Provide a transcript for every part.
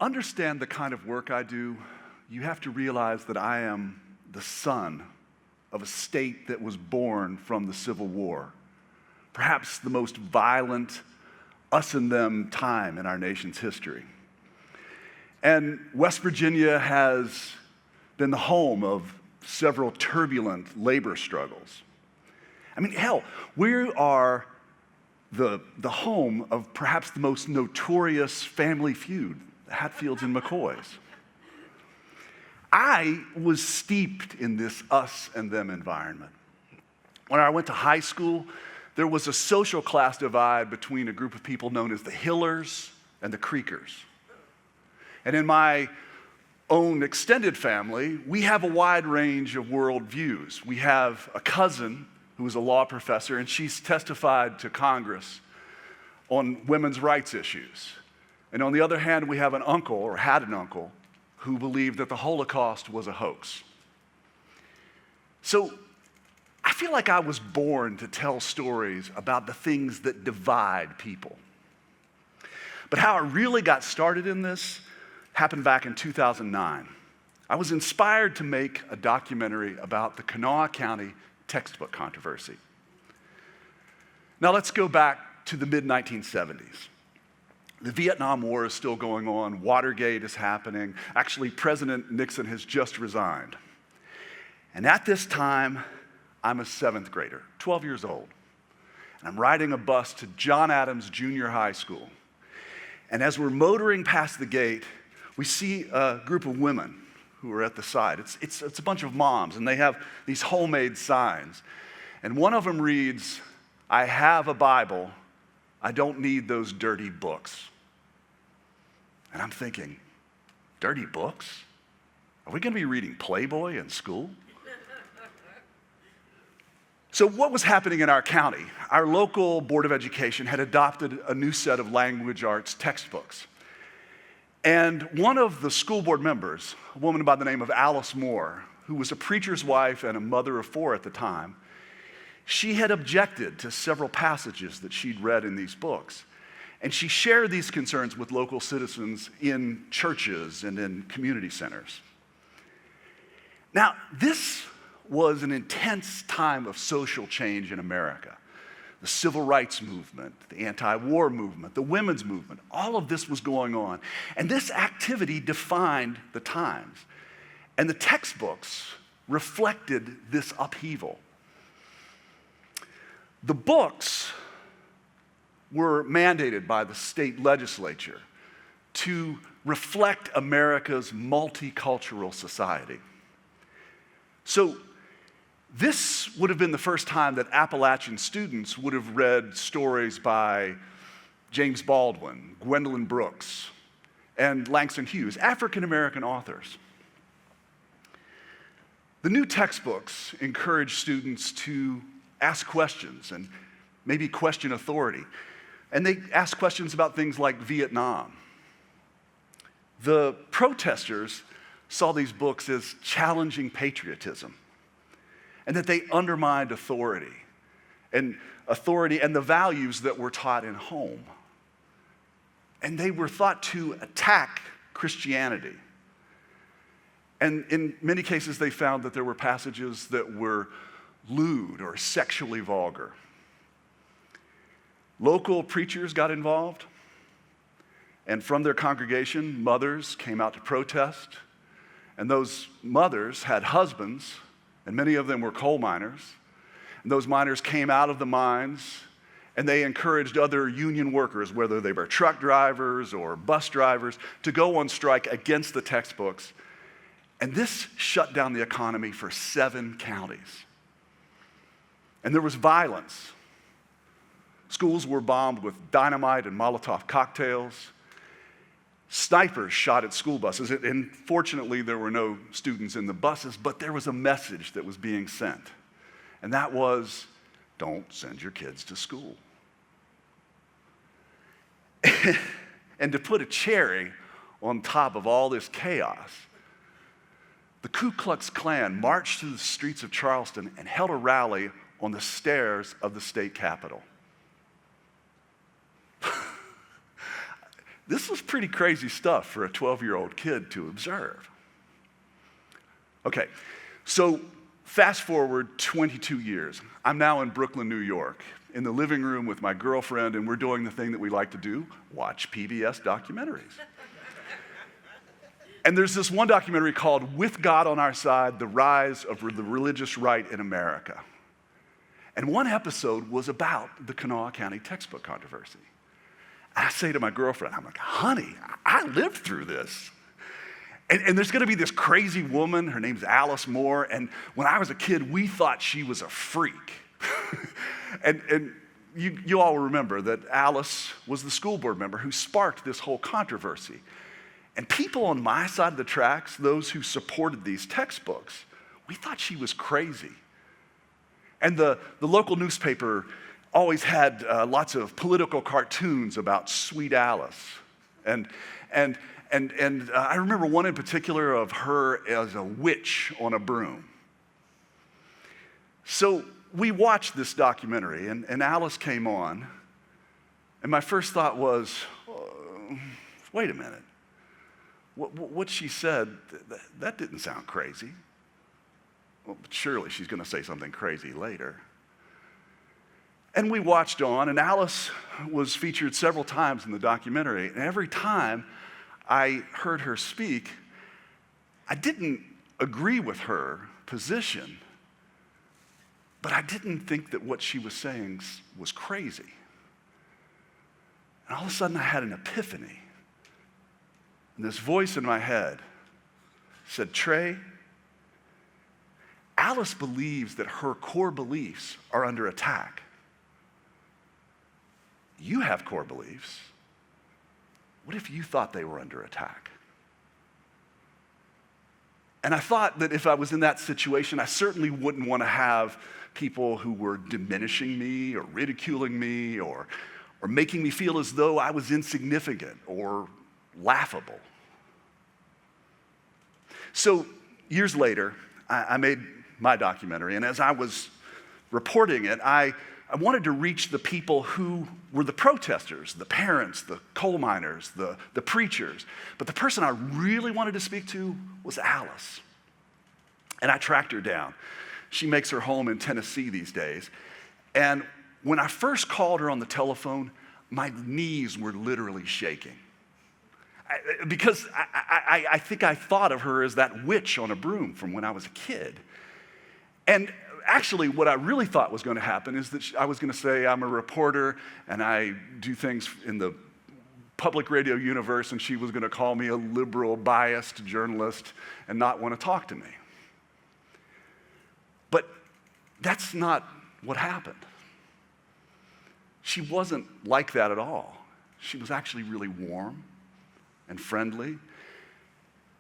understand the kind of work I do, you have to realize that I am the son of a state that was born from the Civil War, perhaps the most violent us and them time in our nation's history. And West Virginia has been the home of several turbulent labor struggles. I mean, hell, we are the home of perhaps the most notorious family feud, the Hatfields and McCoys. I was steeped in this us and them environment. When I went to high school, there was a social class divide between a group of people known as the Hillers and the Creekers. And in my own extended family, we have a wide range of worldviews. We have a cousin who is a law professor, and she's testified to Congress on women's rights issues. And on the other hand, we have an uncle, or had an uncle, who believed that the Holocaust was a hoax. So I feel like I was born to tell stories about the things that divide people. But how I really got started in this happened back in 2009. I was inspired to make a documentary about the Kanawha County textbook controversy. Now let's go back to the mid-1970s. The Vietnam War is still going on. Watergate is happening. Actually, President Nixon has just resigned. And at this time, I'm a 7th grader, 12 years old. And I'm riding a bus to John Adams Junior High School. And as we're motoring past the gate, we see a group of women who are at the side. It's a bunch of moms, and they have these homemade signs. And one of them reads, "I have a Bible. I don't need those dirty books." And I'm thinking, dirty books? Are we going to be reading Playboy in school? So what was happening in our county? Our local Board of Education had adopted a new set of language arts textbooks. And one of the school board members, a woman by the name of Alice Moore, who was a preacher's wife and a mother of 4 at the time, she had objected to several passages that she'd read in these books. And she shared these concerns with local citizens in churches and in community centers. Now, this was an intense time of social change in America. The civil rights movement, the anti-war movement, the women's movement, all of this was going on. And this activity defined the times. And the textbooks reflected this upheaval. The books were mandated by the state legislature to reflect America's multicultural society. So this would have been the first time that Appalachian students would have read stories by James Baldwin, Gwendolyn Brooks, and Langston Hughes, African-American authors. The new textbooks encourage students to ask questions and maybe question authority. And they ask questions about things like Vietnam. The protesters saw these books as challenging patriotism, and that they undermined authority and the values that were taught in home. And they were thought to attack Christianity. And in many cases, they found that there were passages that were lewd or sexually vulgar. Local preachers got involved, and from their congregation, mothers came out to protest, and those mothers had husbands, and many of them were coal miners, and those miners came out of the mines, and they encouraged other union workers, whether they were truck drivers or bus drivers, to go on strike against the textbooks, and this shut down the economy for 7 counties. And there was violence. Schools were bombed with dynamite and Molotov cocktails. Snipers shot at school buses, and fortunately there were no students in the buses, but there was a message that was being sent. And that was, don't send your kids to school. And to put a cherry on top of all this chaos, the Ku Klux Klan marched through the streets of Charleston and held a rally on the stairs of the state capitol. this was pretty crazy stuff for a 12-year-old kid to observe. Okay, so fast forward 22 years. I'm now in Brooklyn, New York, in the living room with my girlfriend, and we're doing the thing that we like to do, watch PBS documentaries. And there's this one documentary called With God on Our Side, The Rise of the Religious Right in America. And one episode was about the Kanawha County textbook controversy. I say to my girlfriend, I'm like, honey, I lived through this. And there's gonna be this crazy woman, her name's Alice Moore, and when I was a kid, we thought she was a freak. and you all remember that Alice was the school board member who sparked this whole controversy. And people on my side of the tracks, those who supported these textbooks, we thought she was crazy. And the local newspaper always had lots of political cartoons about Sweet Alice. And I remember one in particular of her as a witch on a broom. So we watched this documentary, and Alice came on, and my first thought was, wait a minute. What she said, that didn't sound crazy. Well, but surely she's going to say something crazy later. And we watched on, and Alice was featured several times in the documentary, and every time I heard her speak, I didn't agree with her position, but I didn't think that what she was saying was crazy. And all of a sudden I had an epiphany. And this voice in my head said, Trey, Alice believes that her core beliefs are under attack. You have core beliefs. What if you thought they were under attack? And I thought that if I was in that situation, I certainly wouldn't want to have people who were diminishing me or ridiculing me or making me feel as though I was insignificant or laughable. So years later, I made my documentary, and as I was reporting it, I wanted to reach the people who were the protesters, the parents, the coal miners, the preachers. But the person I really wanted to speak to was Alice. And I tracked her down. She makes her home in Tennessee these days. And when I first called her on the telephone, my knees were literally shaking. Because I think I thought of her as that witch on a broom from when I was a kid. And actually, what I really thought was going to happen is that I was going to say, I'm a reporter and I do things in the public radio universe, and she was going to call me a liberal, biased journalist and not want to talk to me. But that's not what happened. She wasn't like that at all. She was actually really warm and friendly.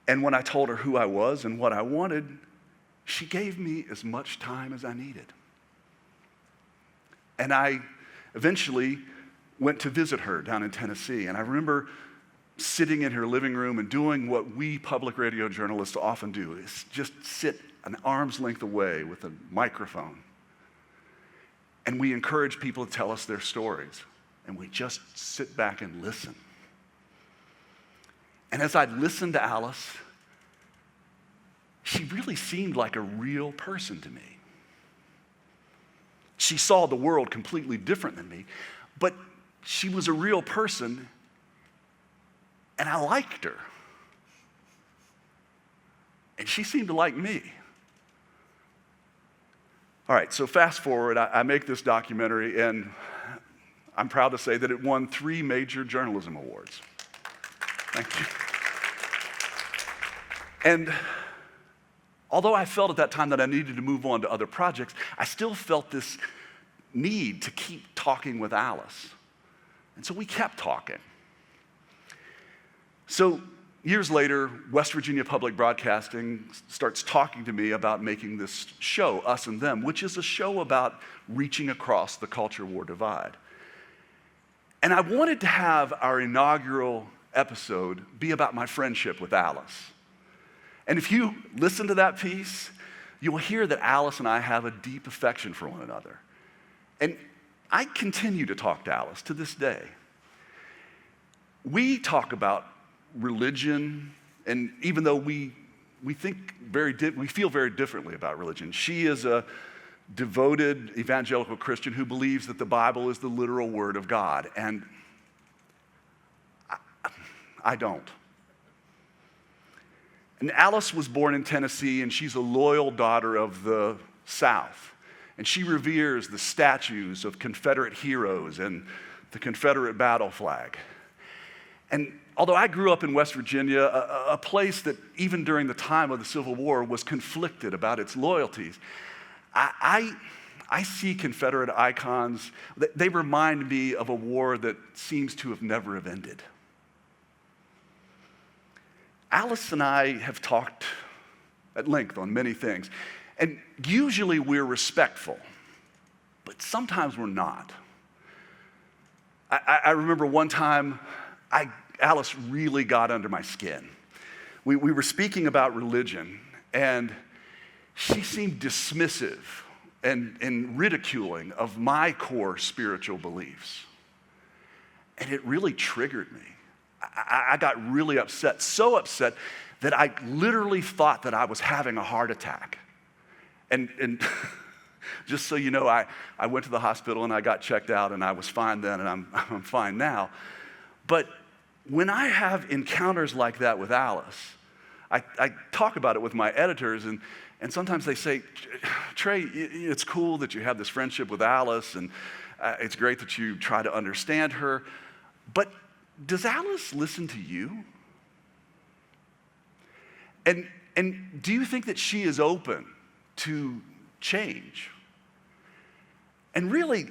And when I told her who I was and what I wanted, she gave me as much time as I needed. And I eventually went to visit her down in Tennessee. And I remember sitting in her living room and doing what we public radio journalists often do, is just sit an arm's length away with a microphone. And we encourage people to tell us their stories. And we just sit back and listen. And as I listened to Alice, she really seemed like a real person to me. She saw the world completely different than me, but she was a real person, and I liked her. And she seemed to like me. All right, so fast forward, I make this documentary, and I'm proud to say that it won 3 major journalism awards. Thank you. And although I felt at that time that I needed to move on to other projects, I still felt this need to keep talking with Alice. And so we kept talking. So years later, West Virginia Public Broadcasting starts talking to me about making this show, Us and Them, which is a show about reaching across the culture war divide. And I wanted to have our inaugural episode be about my friendship with Alice. And if you listen to that piece, you will hear that Alice and I have a deep affection for one another. And I continue to talk to Alice to this day. we talk about religion, and even though we feel very differently about religion. She is a devoted evangelical Christian who believes that the Bible is the literal word of God, and I don't. And Alice was born in Tennessee, and she's a loyal daughter of the South. And she reveres the statues of Confederate heroes and the Confederate battle flag. And although I grew up in West Virginia, a place that even during the time of the Civil War was conflicted about its loyalties, I see Confederate icons. They remind me of a war that seems to have never ended. Alice and I have talked at length on many things, and usually we're respectful, but sometimes we're not. I remember one time, Alice really got under my skin. We were speaking about religion, and she seemed dismissive and ridiculing of my core spiritual beliefs. And it really triggered me. I got really upset, so upset that I literally thought that I was having a heart attack. And just so you know, I went to the hospital and I got checked out, and I was fine then, and I'm fine now. But when I have encounters like that with Alice, I talk about it with my editors, and sometimes they say, Trey, it's cool that you have this friendship with Alice, and it's great that you try to understand her, but does Alice listen to you? And do you think that she is open to change? And really,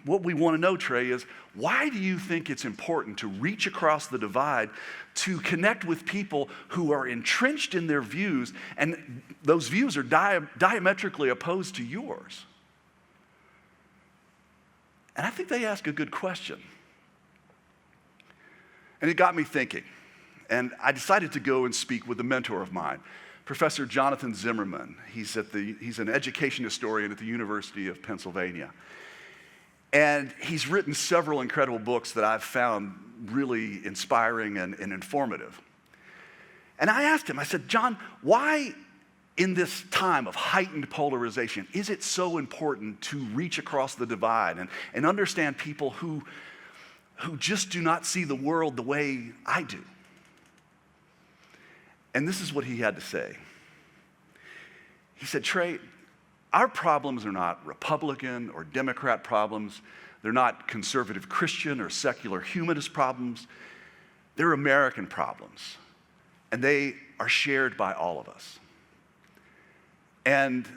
what we want to know, Trey, is why do you think it's important to reach across the divide to connect with people who are entrenched in their views, and those views are diametrically opposed to yours? And I think they ask a good question. And it got me thinking. And I decided to go and speak with a mentor of mine, Professor Jonathan Zimmerman. He's an education historian at the University of Pennsylvania. And he's written several incredible books that I've found really inspiring and informative. And I asked him, I said, John, why in this time of heightened polarization is it so important to reach across the divide and understand people who just do not see the world the way I do? And this is what he had to say. He said, Trey, our problems are not Republican or Democrat problems. They're not conservative Christian or secular humanist problems. They're American problems. And they are shared by all of us. And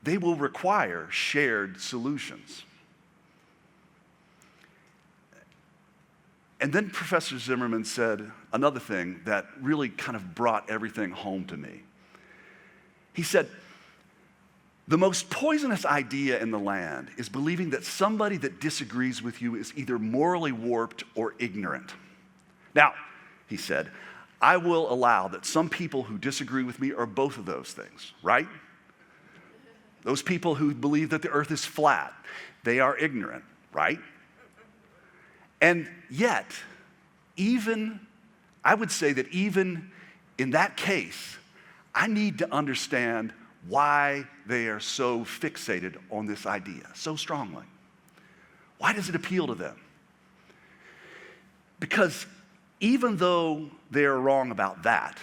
they will require shared solutions. And then Professor Zimmerman said another thing that really kind of brought everything home to me. He said, the most poisonous idea in the land is believing that somebody that disagrees with you is either morally warped or ignorant. Now, he said, I will allow that some people who disagree with me are both of those things, right? Those people who believe that the earth is flat, they are ignorant, right? And yet, I would say that even in that case, I need to understand why they are so fixated on this idea so strongly. Why does it appeal to them? Because even though they are wrong about that,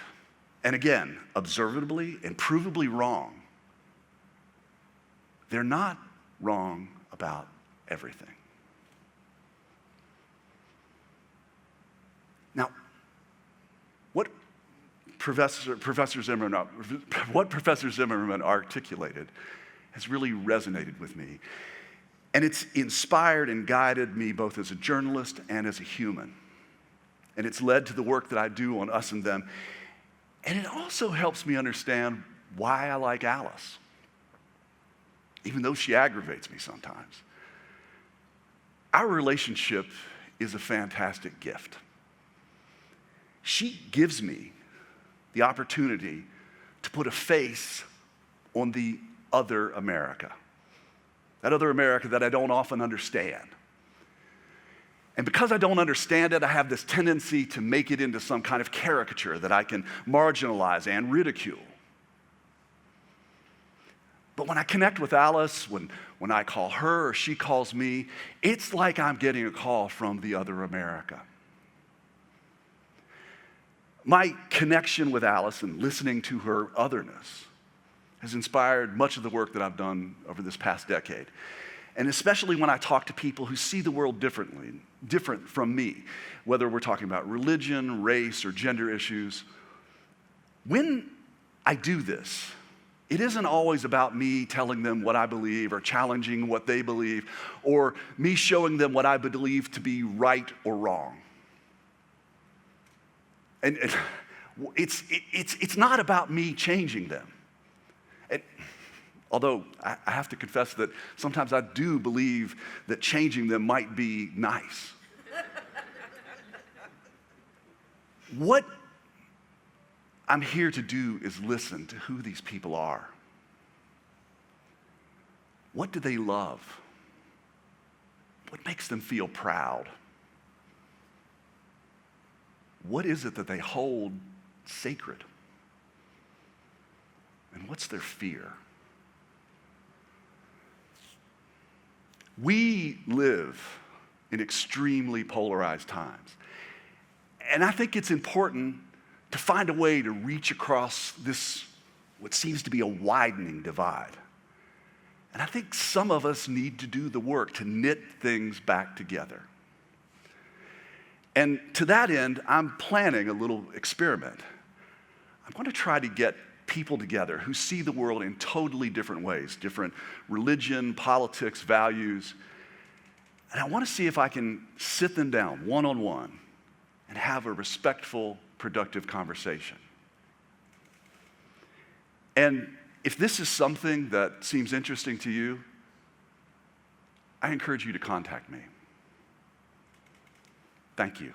and again, observably and provably wrong, they're not wrong about everything. Now, what Professor Zimmerman articulated has really resonated with me. And it's inspired and guided me both as a journalist and as a human. And it's led to the work that I do on Us and Them. And it also helps me understand why I like Alice, even though she aggravates me sometimes. Our relationship is a fantastic gift. She gives me the opportunity to put a face on the other America, that other America that I don't often understand. And because I don't understand it, I have this tendency to make it into some kind of caricature that I can marginalize and ridicule. But when I connect with Alice, when I call her or she calls me, it's like I'm getting a call from the other America. My connection with Alice and listening to her otherness has inspired much of the work that I've done over this past decade. And especially when I talk to people who see the world different from me, whether we're talking about religion, race, or gender issues. When I do this, it isn't always about me telling them what I believe or challenging what they believe or me showing them what I believe to be right or wrong. And it's not about me changing them. Although I have to confess that sometimes I do believe that changing them might be nice. What I'm here to do is listen to who these people are. What do they love? What makes them feel proud? What is it that they hold sacred? And what's their fear? We live in extremely polarized times. And I think it's important to find a way to reach across this, what seems to be a widening divide. And I think some of us need to do the work to knit things back together. And to that end, I'm planning a little experiment. I'm going to try to get people together who see the world in totally different ways, different religion, politics, values. And I want to see if I can sit them down one-on-one and have a respectful, productive conversation. And if this is something that seems interesting to you, I encourage you to contact me. Thank you.